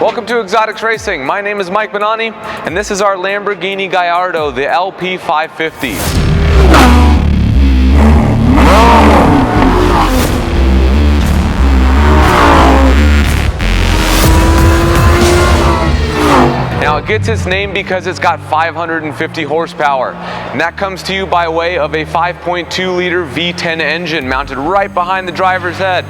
Welcome to Exotics Racing. My name is Mike Bonani, and this is our Lamborghini Gallardo, the LP 550. Now it gets its name because it's got 550 horsepower, and that comes to you by way of a 5.2 liter V10 engine mounted right behind the driver's head.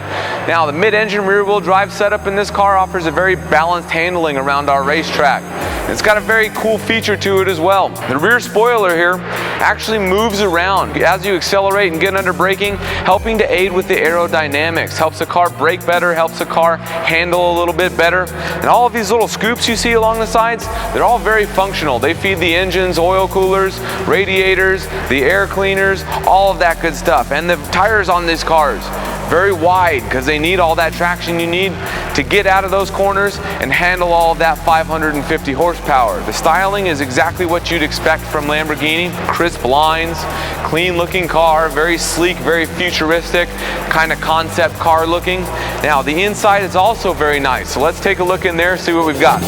Now the mid-engine rear-wheel drive setup in this car offers a very balanced handling around our racetrack. It's got a very cool feature to it as well. The rear spoiler here actually moves around as you accelerate and get under braking, helping to aid with the aerodynamics. Helps the car brake better, helps the car handle a little bit better. And all of these little scoops you see along the sides, they're all very functional. They feed the engines, oil coolers, radiators, the air cleaners, all of that good stuff. And the tires on these cars, very wide because they need all that traction you need to get out of those corners and handle all of that 550 horsepower. The styling is exactly what you'd expect from Lamborghini. Crisp lines, clean looking car, very sleek, very futuristic, kind of concept car looking. Now the inside is also very nice. So let's take a look in there, see what we've got.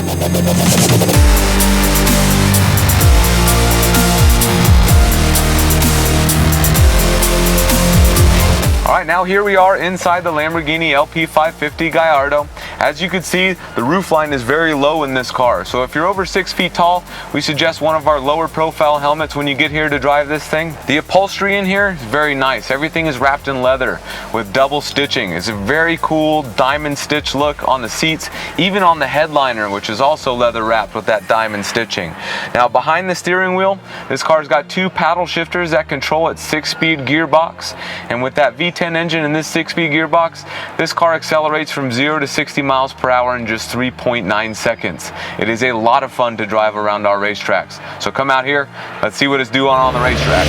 Alright, now here we are inside the Lamborghini LP 550 Gallardo. As you can see, the roofline is very low in this car. So if you're over 6 feet tall, we suggest one of our lower profile helmets when you get here to drive this thing. The upholstery in here is very nice. Everything is wrapped in leather with double stitching. It's a very cool diamond stitch look on the seats, even on the headliner, which is also leather wrapped with that diamond stitching. Now behind the steering wheel, this car's got 2 paddle shifters that control its 6-speed gearbox. And with that V10 engine and this 6-speed gearbox, this car accelerates from 0 to 60 miles per hour in just 3.9 seconds. It is a lot of fun to drive around our racetracks. So come out here, let's see what it's doing on the racetrack.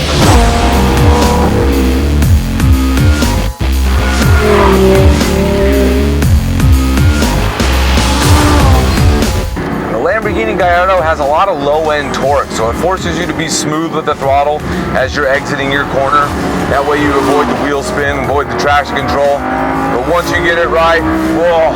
Lamborghini Gallardo has a lot of low-end torque, so it forces you to be smooth with the throttle as you're exiting your corner. That way you avoid the wheel spin, avoid the traction control. But once you get it right, whoa.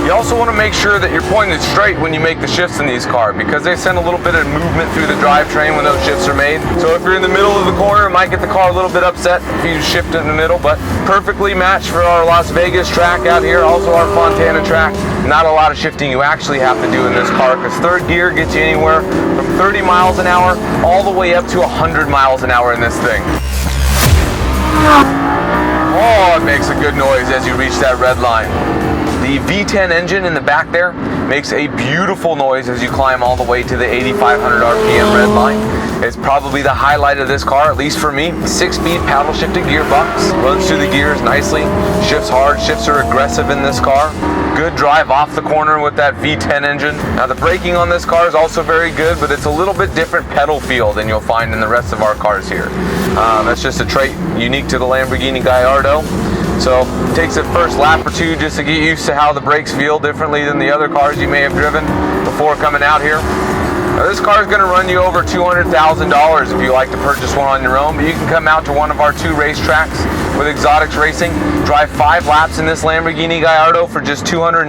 You also want to make sure that you're pointed straight when you make the shifts in these cars, because they send a little bit of movement through the drivetrain when those shifts are made. So if you're in the middle of the corner, it might get the car a little bit upset if you shift in the middle, but perfectly matched for our Las Vegas track out here, also our Fontana track. Not a lot of shifting you actually have to do in this car, because third gear gets you anywhere from 30 miles an hour all the way up to 100 miles an hour in this thing. Oh, it makes a good noise as you reach that red line. The V10 engine in the back there makes a beautiful noise as you climb all the way to the 8,500 RPM red line. It's probably the highlight of this car, at least for me. 6-speed paddle shifted gearbox, runs through the gears nicely, shifts hard, shifts are aggressive in this car. Good drive off the corner with that V10 engine. Now the braking on this car is also very good, but it's a little bit different pedal feel than you'll find in the rest of our cars here. That's just a trait unique to the Lamborghini Gallardo. So it takes a first lap or two just to get used to how the brakes feel differently than the other cars you may have driven before coming out here. Now this car is going to run you over $200,000 if you like to purchase one on your own, but you can come out to one of our 2 racetracks with Exotics Racing, drive 5 laps in this Lamborghini Gallardo for just $299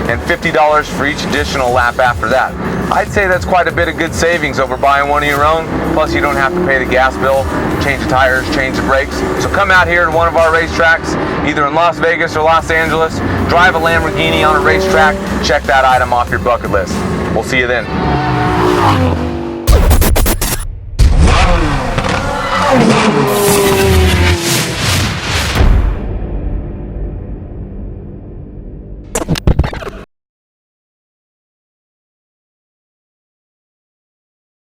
and $50 for each additional lap after that. I'd say that's quite a bit of good savings over buying one of your own, plus you don't have to pay the gas bill, change the tires, change the brakes. So come out here to one of our racetracks, either in Las Vegas or Los Angeles, drive a Lamborghini on a racetrack, check that item off your bucket list. We'll see you then.